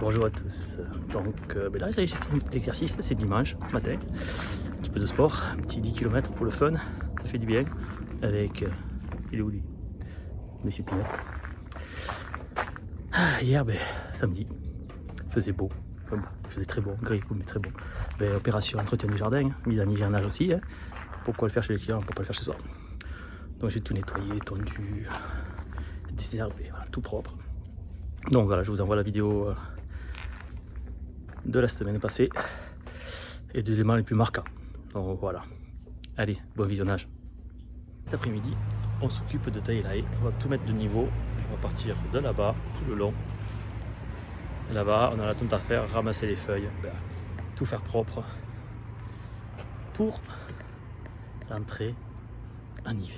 Bonjour à tous. Donc là, ça y est, j'ai fini l'exercice, c'est dimanche matin. Un petit peu de sport, un petit 10 km pour le fun, ça fait du bien. Avec, il est où lui? Monsieur Peanuts. Hier, samedi, il faisait beau. Enfin, bon, il faisait très bon, gris, mais très bon. Opération entretien du jardin, mise en hivernage aussi. Pourquoi le faire chez les clients, pourquoi pas le faire chez soi? Donc j'ai tout nettoyé, tondu, désherbé, voilà, tout propre. Donc voilà, je vous envoie la vidéo de la semaine passée et des éléments les plus marquants. Donc voilà. Allez, bon visionnage. Cet après-midi, on s'occupe de tailler l'ail. On va tout mettre de niveau. On va partir de là-bas, tout le long. Là-bas, on a la tonte à faire, ramasser les feuilles, tout faire propre pour l'entrée en hiver.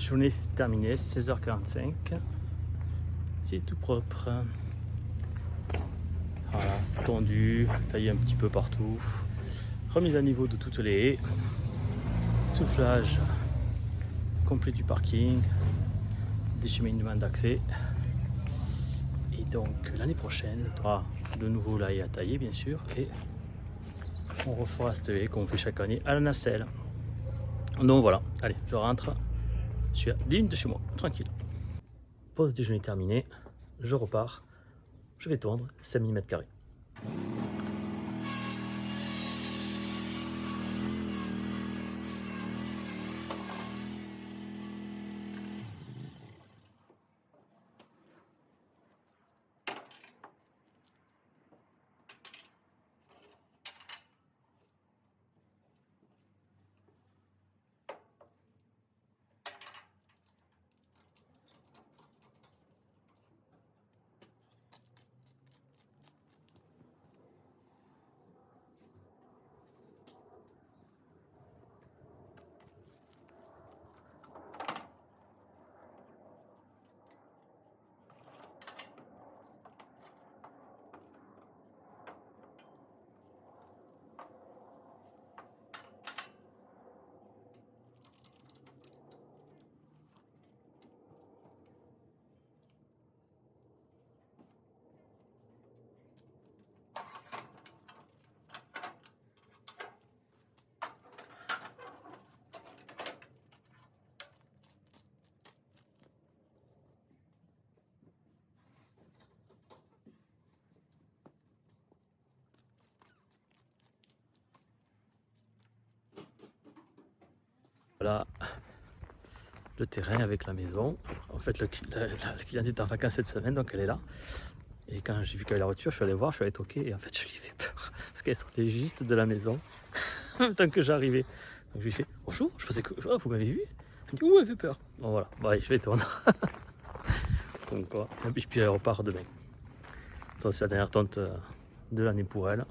Journée terminée, 16h45. C'est tout propre. Voilà, tendu, taillé un petit peu partout. Remise à niveau de toutes les haies. Soufflage complet du parking. Des cheminements d'accès. Et donc l'année prochaine, on aura de nouveau la haie à tailler bien sûr. Et on refera cette haie qu'on fait chaque année à la nacelle. Donc voilà, allez, je rentre. Je suis à 10 minutes de chez moi, tranquille. Pause déjeuner terminée, je repars. Je vais tondre 5000 m². Voilà le terrain avec la maison. En fait, la cliente est en vacances cette semaine, donc elle est là. Et quand j'ai vu qu'elle avait la voiture, je suis allé voir, je suis allé toquer, et en fait, je lui ai fait peur. Parce qu'elle sortait juste de la maison, en même temps que j'arrivais. Donc je lui ai fait bonjour, je faisais que. Oh, vous m'avez vu? Elle me dit, ouh, elle fait peur. Bon, voilà, bon, allez, je vais étendre. Comme quoi. Et puis elle repart demain. Ça, c'est la dernière tente de l'année pour elle.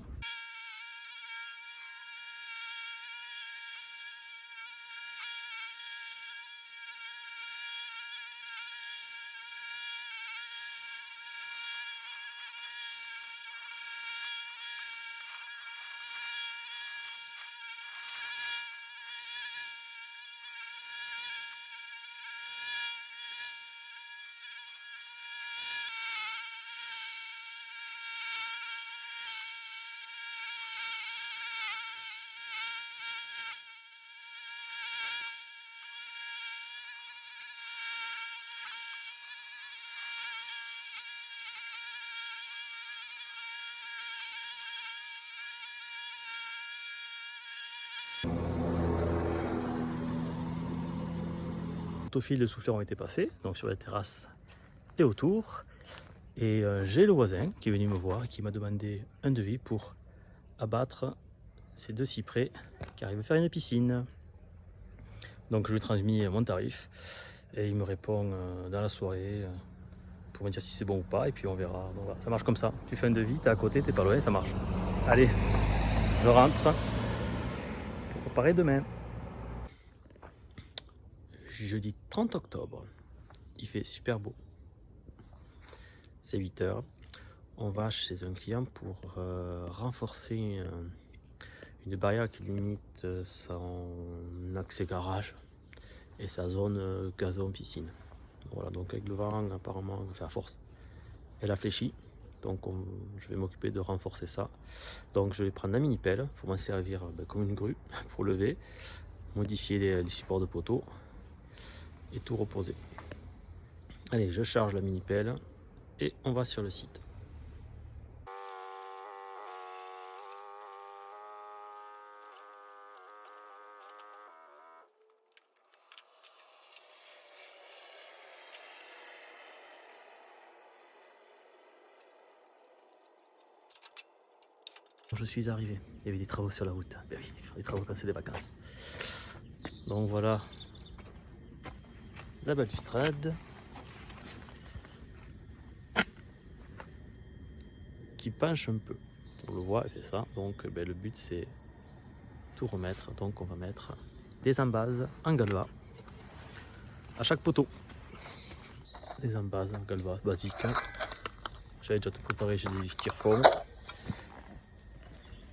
Les fils de souffleur ont été passés, donc sur la terrasse et autour. Et j'ai le voisin qui est venu me voir et qui m'a demandé un devis pour abattre ces 2 cyprès qui arrivent à faire une piscine. Donc je lui ai transmis mon tarif et il me répond dans la soirée pour me dire si c'est bon ou pas, et puis on verra. Donc voilà, ça marche comme ça. Tu fais un devis, t'es à côté, t'es pas loin, ça marche. Allez, je rentre pour préparer demain. Jeudi 30 octobre, il fait super beau. C'est 8h. On va chez un client pour renforcer une barrière qui limite son accès garage et sa zone gazon piscine. Voilà, donc avec le vent apparemment, enfin à force, elle a fléchi. Donc je vais m'occuper de renforcer ça. Donc je vais prendre la mini pelle pour m'en servir comme une grue pour lever, modifier les supports de poteau et tout reposer. Allez, je charge la mini pelle et on va sur le site. Je suis arrivé, il y avait des travaux sur la route. Ben oui, les travaux quand c'est des vacances. Donc voilà la balustrade qui penche un peu. On le voit, elle fait ça. Donc le but c'est tout remettre. Donc on va mettre des embases en galva à chaque poteau. Des embases en galva basique. J'avais déjà tout préparé, j'ai des vis styrofoam.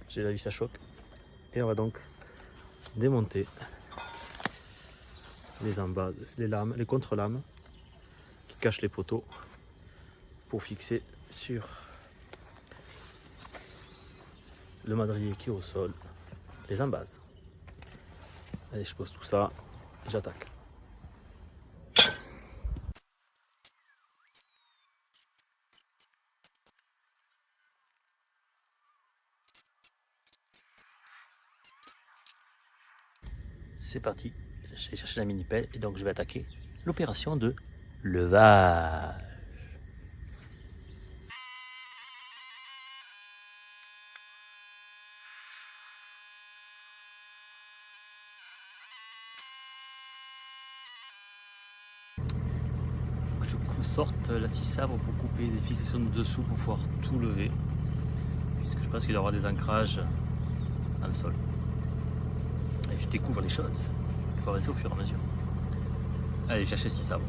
J'ai la vis à choc. Et on va donc démonter les embases, les lames, les contre-lames qui cachent les poteaux pour fixer sur le madrier qui est au sol les embases. Allez, je pose tout ça, j'attaque. C'est parti, j'ai cherché la mini pelle et donc je vais attaquer l'opération de levage. Faut que je sorte la scie sabre pour couper les fixations de dessous pour pouvoir tout lever, puisque je pense qu'il y aura des ancrages dans le sol. Et je découvre les choses, il faut avancer au fur et à mesure. Allez, chercher scie sabre.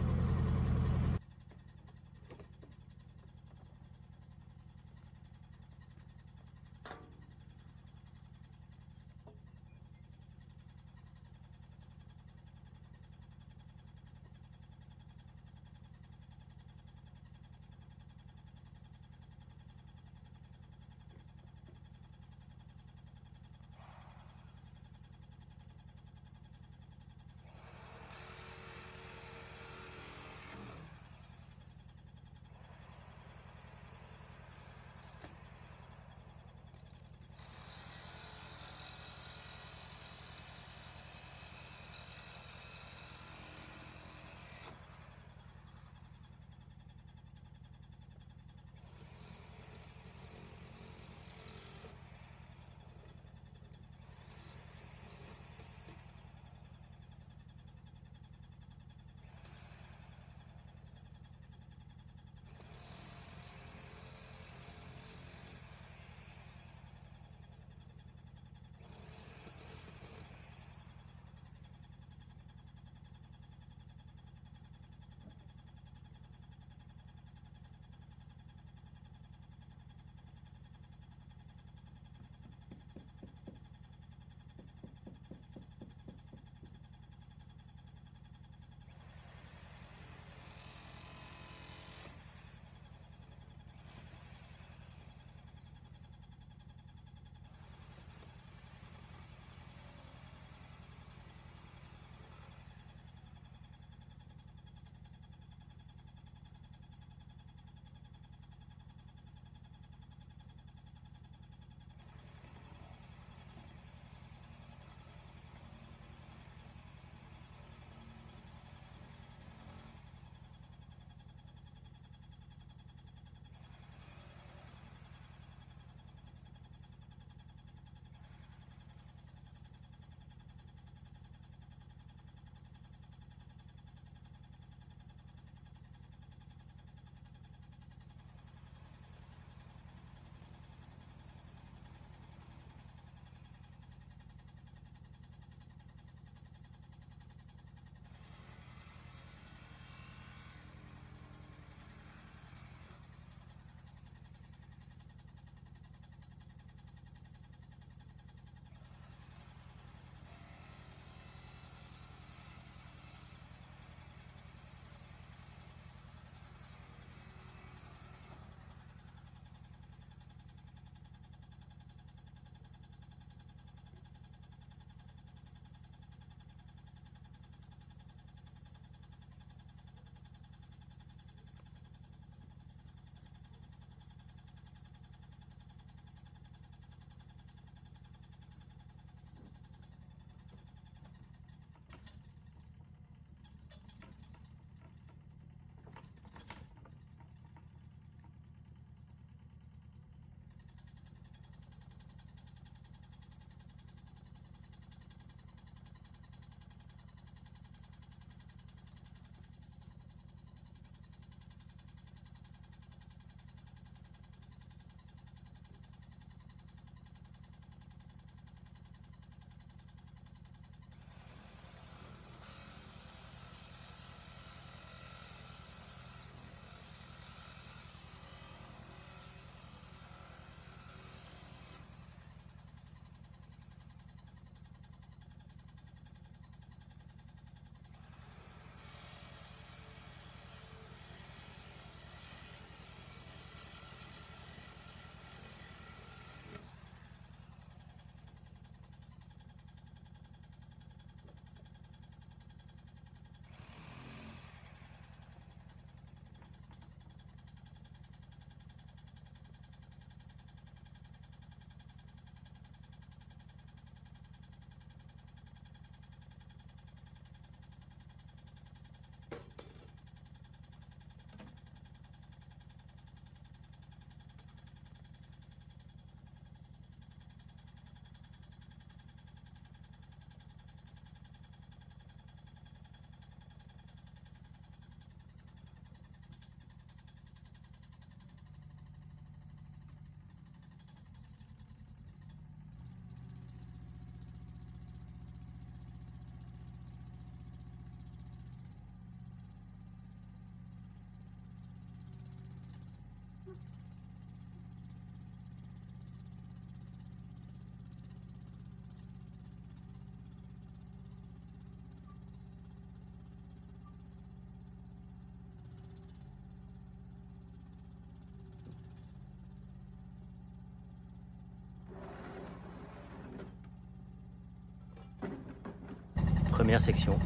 Première section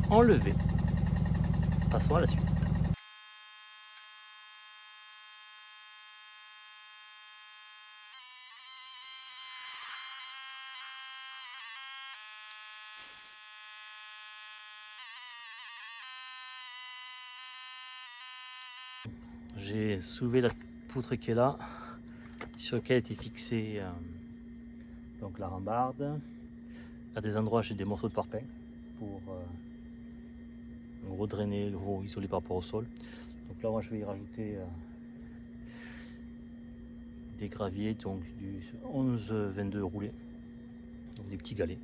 enlevée. Passons à la suite. J'ai soulevé la poutre qui est là, sur laquelle était fixée donc la rambarde. À des endroits, j'ai des morceaux de parpaing pour redrainer l'eau, isoler par rapport au sol. Donc là, moi, je vais y rajouter des graviers, donc du 11-22 roulés, donc des petits galets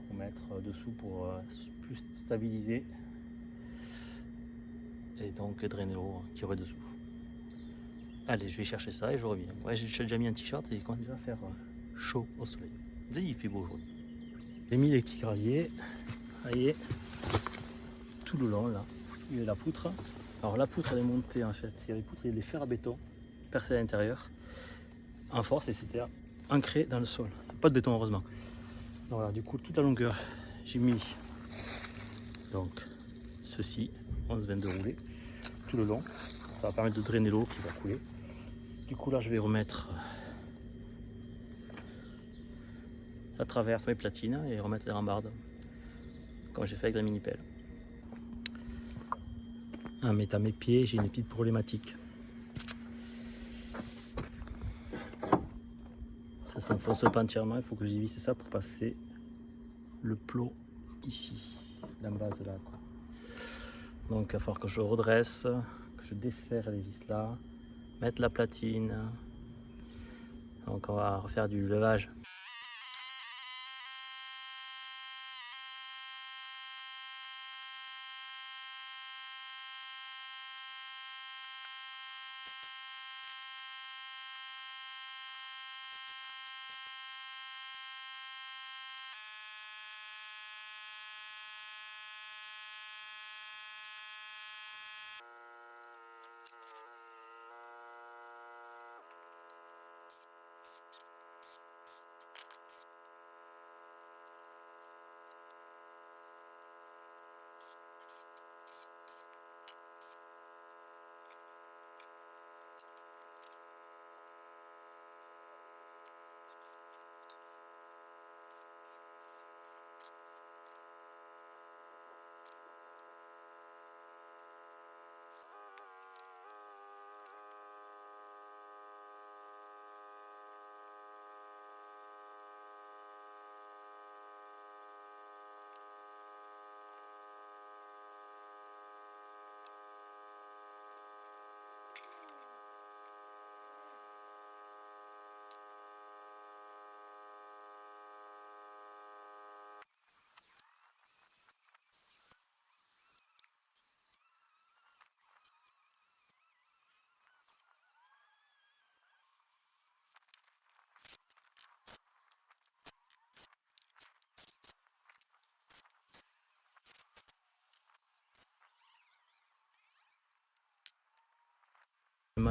pour mettre dessous pour plus stabiliser et donc drainer l'eau qui aurait dessous. Allez, je vais chercher ça et je reviens. Ouais, j'ai déjà mis un t-shirt et il commence déjà à faire chaud au soleil. Il fait beau aujourd'hui. J'ai mis les petits graviers, voyez, tout le long là. Il y a la poutre. Alors la poutre elle est montée en fait. Il y a les poutres, il y a des fers à béton percés à l'intérieur en force et c'était ancré dans le sol. Pas de béton heureusement. Donc voilà, du coup toute la longueur j'ai mis donc ceci, 11-22 roulés, tout le long. Ça va permettre de drainer l'eau qui va couler. Du coup là je vais remettre la traverse mes platines et remettre les rambardes comme j'ai fait avec la mini pelle. Ah, mais à mes pieds j'ai une petite problématique. Ça s'enfonce pas entièrement, il faut que j'y visse ça pour passer le plot ici, la base là quoi. Donc il va falloir que je redresse, que je desserre les vis là, mettre la platine. Donc on va refaire du levage.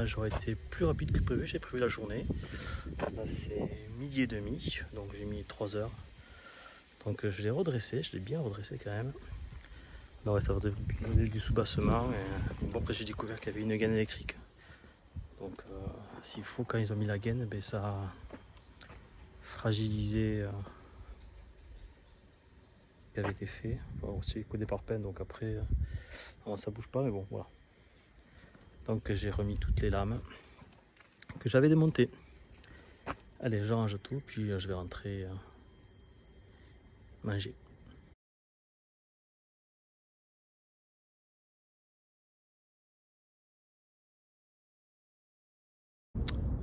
J'aurais été plus rapide que prévu, j'ai prévu la journée. Là c'est midi et demi, donc j'ai mis 3 heures. Donc je l'ai redressé, je l'ai bien redressé quand même. Non, ouais, ça faisait du sous-bassement. Et bon, après j'ai découvert qu'il y avait une gaine électrique. Donc s'il faut, quand ils ont mis la gaine, ben, ça a fragilisé ce qui avait été fait. Enfin, aussi collé par peine, donc après ça bouge pas, mais bon voilà. Donc j'ai remis toutes les lames que j'avais démontées. Allez, je range tout, puis je vais rentrer manger.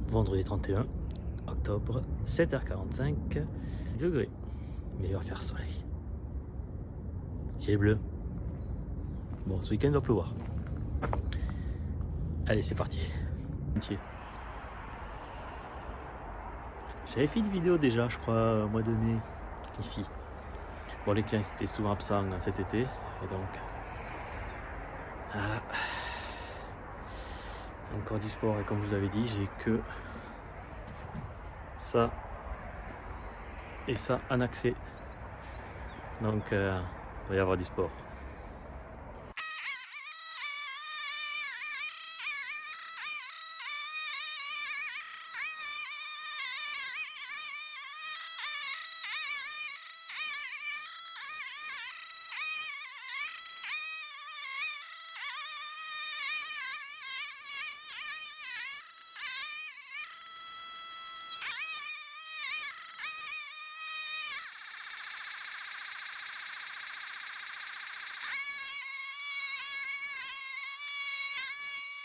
Vendredi 31 octobre, 7h45 degrés. Mais il va faire soleil. Ciel bleu. Bon, ce week-end il va pleuvoir. Allez, c'est parti. J'avais fait une vidéo déjà, je crois, au mois de mai, ici. Bon, les clients étaient souvent absents cet été, et donc voilà. Encore du sport, et comme je vous avais dit, j'ai que ça et ça en accès. Donc il va y avoir du sport.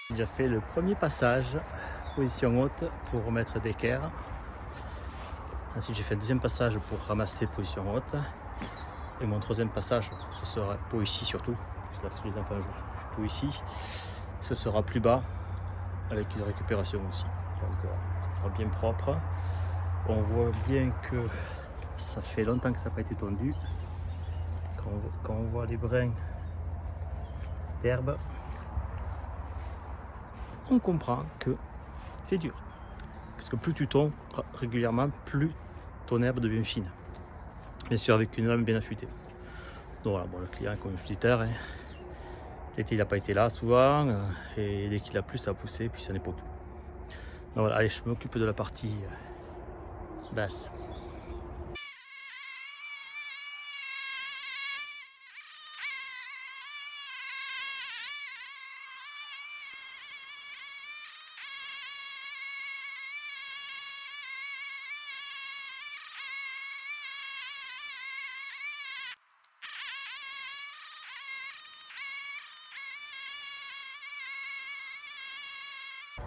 J'ai déjà fait le premier passage, position haute, pour remettre d'équerre. Ensuite j'ai fait un deuxième passage pour ramasser position haute. Et mon troisième passage, ce sera pour ici surtout, parce que les enfants jouent pour ici. Ce sera plus bas, avec une récupération aussi. Donc ce sera bien propre. On voit bien que ça fait longtemps que ça n'a pas été tondu. Quand on voit les brins d'herbe, on comprend que c'est dur. Parce que plus tu tonds régulièrement, plus ton herbe devient fine. Bien sûr avec une lame bien affûtée. Donc voilà, bon, le client comme je disais, hein, l'été il n'a pas été là souvent, et dès qu'il a plu ça a poussé, puis ça n'est pas tout. Donc voilà, allez, je m'occupe de la partie basse.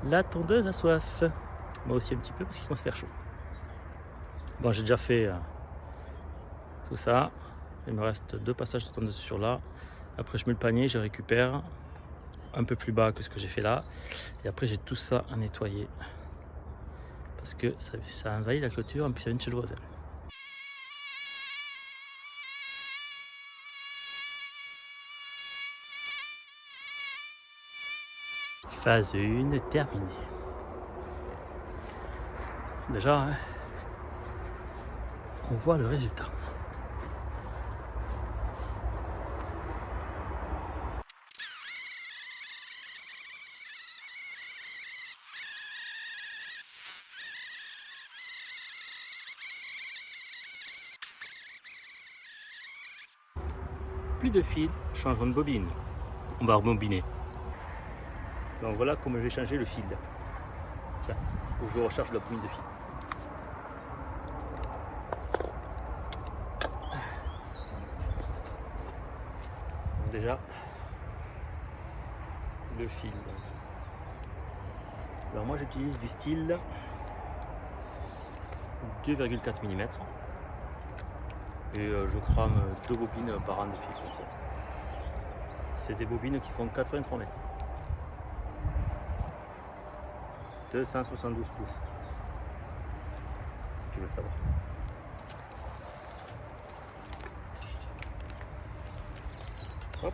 La tondeuse a soif. Moi aussi un petit peu parce qu'il commence à faire chaud. Bon, j'ai déjà fait tout ça. Il me reste 2 passages de tondeuse sur là. Après je mets le panier, je récupère un peu plus bas que ce que j'ai fait là. Et après j'ai tout ça à nettoyer. Parce que ça envahit la clôture, et puis ça vient de chez le voisin. Phase 1 terminée. Déjà, hein, on voit le résultat. Plus de fil, changement de bobine. On va rebobiner. Donc voilà comment je vais changer le fil. Tiens, faut que je recharge la bobine de fil. Donc déjà, le fil. Alors moi j'utilise du style 2,4 mm. Et je crame 2 bobines par an de fil comme ça. C'est des bobines qui font 83 mètres. 272 pouces. Si tu veux savoir. Hop.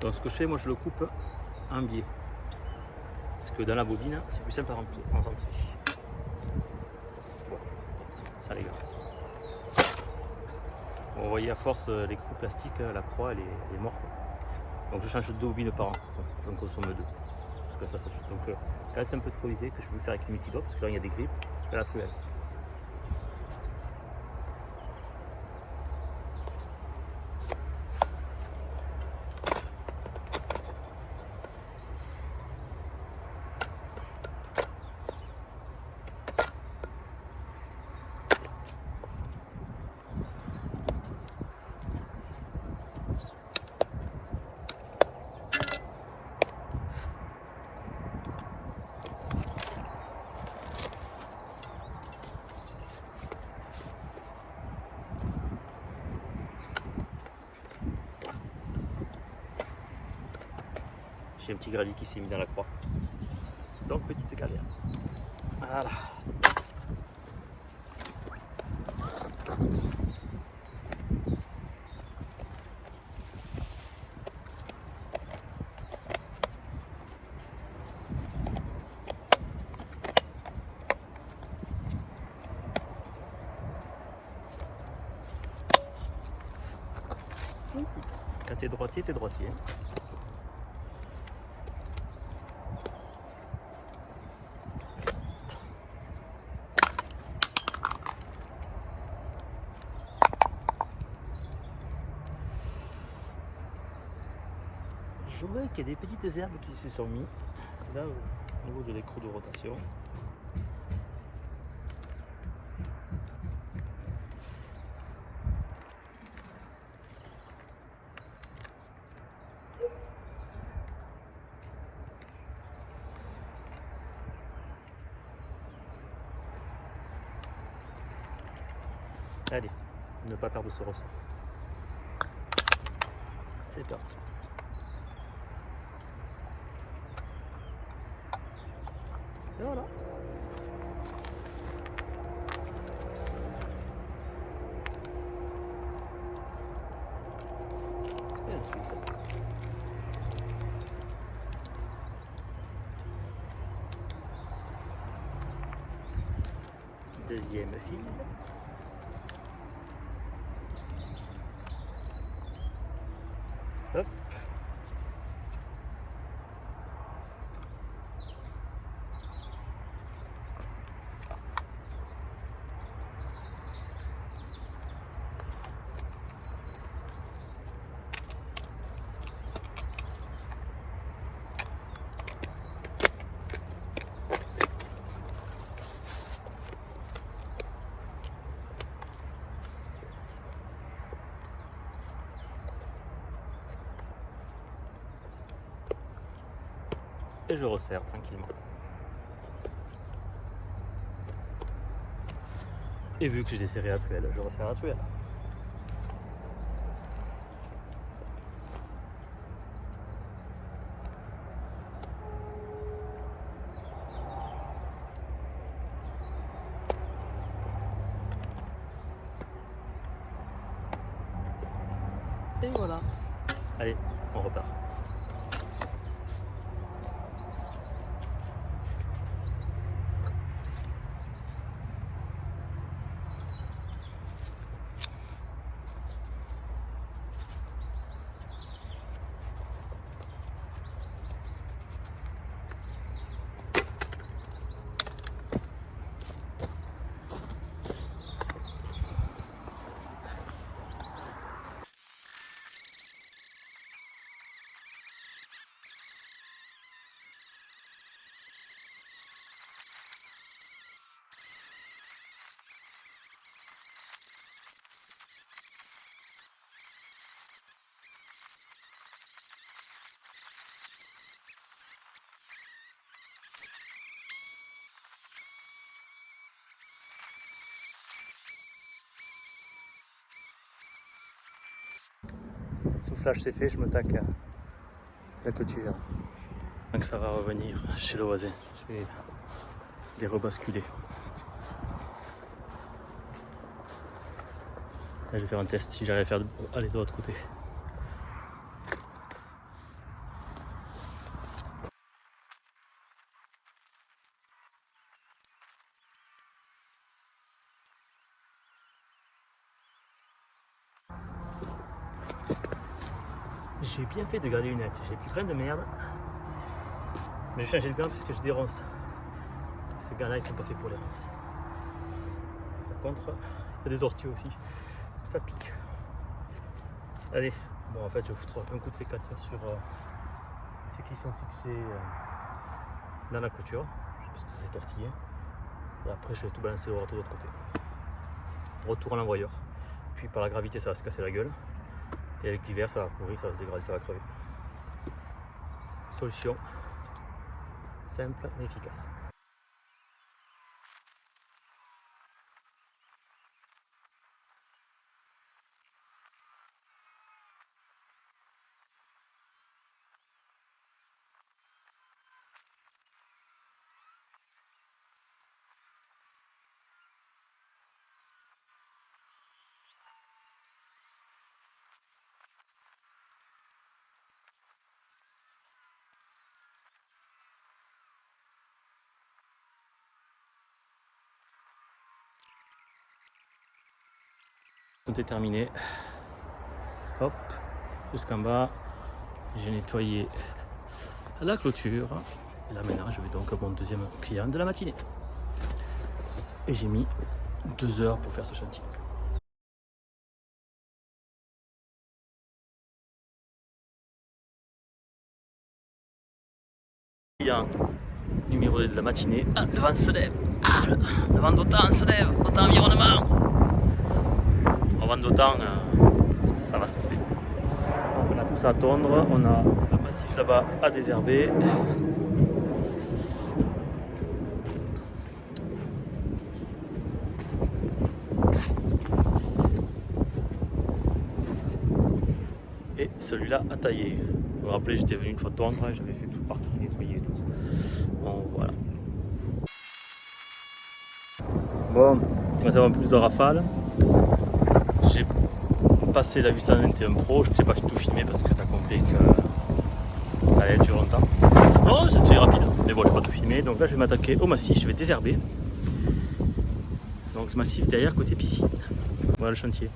Donc ce que je fais, moi je le coupe en biais. Parce que dans la bobine, c'est plus simple à rentrer. Bon, ça les gars. Bon, vous voyez à force les coups plastiques, la croix elle est morte. Donc je change 2 bobines par an. J'en consomme 2. Parce que ça suffit. Donc quand c'est un peu trop usé, que je peux faire avec une multidope, parce que là il y a des grippes, je fais la truelle. J'ai un petit gravier qui s'est mis dans la croix. Donc petite galère. Voilà. t'es droitier, t'es droitier. Je vois qu'il y a des petites herbes qui se sont mis là au niveau de l'écrou de rotation. Allez, ne pas perdre ce ressort. C'est parti. Et voilà. Et ensuite, deuxième fil. Hop. Et je resserre tranquillement. Et vu que j'ai desserré la truelle, je resserre la truelle. Et voilà. Allez, on repart. Le soufflage c'est fait, je me taque à la clôture. Donc ça va revenir chez le voisin. Je vais les rebasculer. Là, je vais faire un test si j'arrive à faire aller de l'autre côté. J'ai bien fait de garder une lunettes, j'ai plus plein de merde. Mais j'ai changé de gants parce que j'ai des ronces. Ces gants là ils sont pas faits pour les ronces. Par contre, il y a des orties aussi. Ça pique. Allez, bon en fait je vais foutre un coup de sécateur sur ceux qui sont fixés dans la couture. Parce que ça s'est tortillé. Et après je vais tout balancer au râteau de l'autre côté. Retour à l'envoyeur. Puis par la gravité ça va se casser la gueule. Et avec l'hiver ça va pourrir, ça va se dégrader, ça va crever. Solution simple mais efficace. Tout est terminé. Hop, jusqu'en bas. J'ai nettoyé la clôture. Et là maintenant, je vais donc à mon deuxième client de la matinée. Et j'ai mis 2 heures pour faire ce chantier. Client numéro 2 de la matinée. Ah, le vent se lève. Ah, le vent d'autant se lève. Autant environnement. Au vent d'autant, ça va souffler. On a tout ça à tondre. On a le massif là-bas à désherber. Et celui-là à tailler. Vous vous rappelez, j'étais venu une fois tondre, j'avais fait tout le parking, nettoyer et tout. Bon, voilà. Bon, on va avoir plus de rafale. J'ai passé la 821 Pro, je t'ai pas tout filmé parce que tu as compris que ça allait durer longtemps. Non, c'était rapide, mais bon, j'ai pas tout filmé. Donc là, je vais m'attaquer au massif, je vais désherber. Donc, le massif derrière, côté piscine. Voilà le chantier.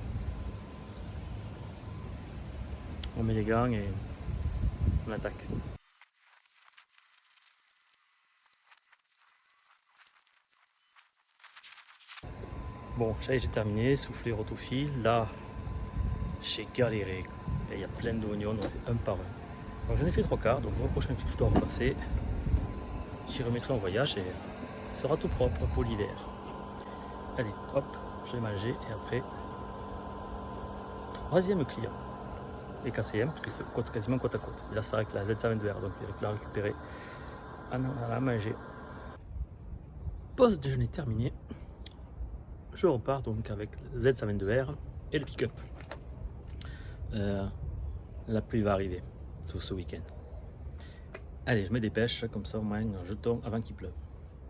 On met les gants et on attaque. Bon, ça y est, j'ai terminé, soufflé, rotofil. Là, j'ai galéré. Et il y a plein d'oignons, donc c'est un par un. Donc j'en ai fait 3/4, donc le prochain que je dois repasser, j'y remettrai en voyage et il sera tout propre pour l'hiver. Allez, hop, je vais manger et après, 3e client. Et 4e, parce que c'est quasiment côte à côte. Et là, c'est avec la Z122R, donc il va la récupérer. Ah non, on a mangé. Pause déjeuner terminé. Je repars donc avec le Z122R et le pick-up. La pluie va arriver tout ce week-end. Allez, je me dépêche, comme ça au moins je tombe avant qu'il pleuve.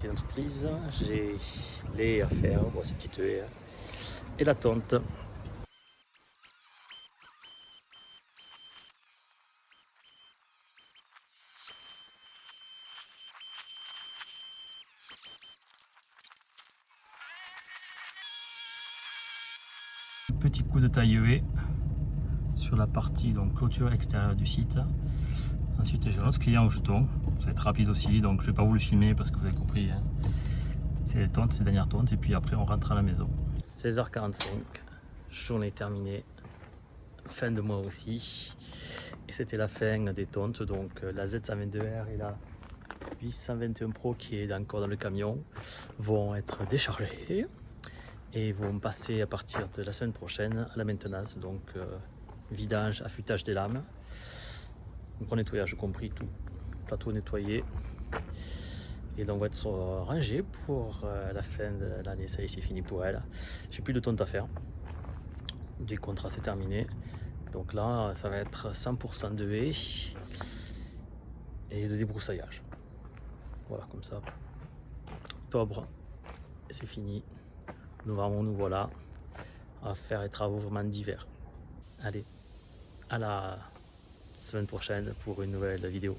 Une entreprise, j'ai les à faire, bon, ces petites haies et la tonte. Petit coup de taille haie sur la partie donc clôture extérieure du site. Ensuite j'ai un autre client au jeton, ça va être rapide aussi, donc je vais pas vous le filmer parce que vous avez compris, hein. C'est les tontes, ces dernières tontes, et puis après on rentre à la maison. 16h45, journée terminée, fin de mois aussi, et c'était la fin des tontes, donc la Z122R et la 821 Pro qui est encore dans le camion vont être déchargés et vont passer à partir de la semaine prochaine à la maintenance, donc vidage, affûtage des lames, donc en nettoyage compris, tout plateau nettoyé, et donc on va être rangé pour la fin de l'année. Ça y est, c'est fini pour elle, j'ai plus de tonte à faire, du contrat c'est terminé, donc là ça va être 100% de haies et de débroussaillage. Voilà, comme ça octobre c'est fini, novembre nous voilà à faire les travaux vraiment d'hiver. Allez, à la semaine prochaine pour une nouvelle vidéo.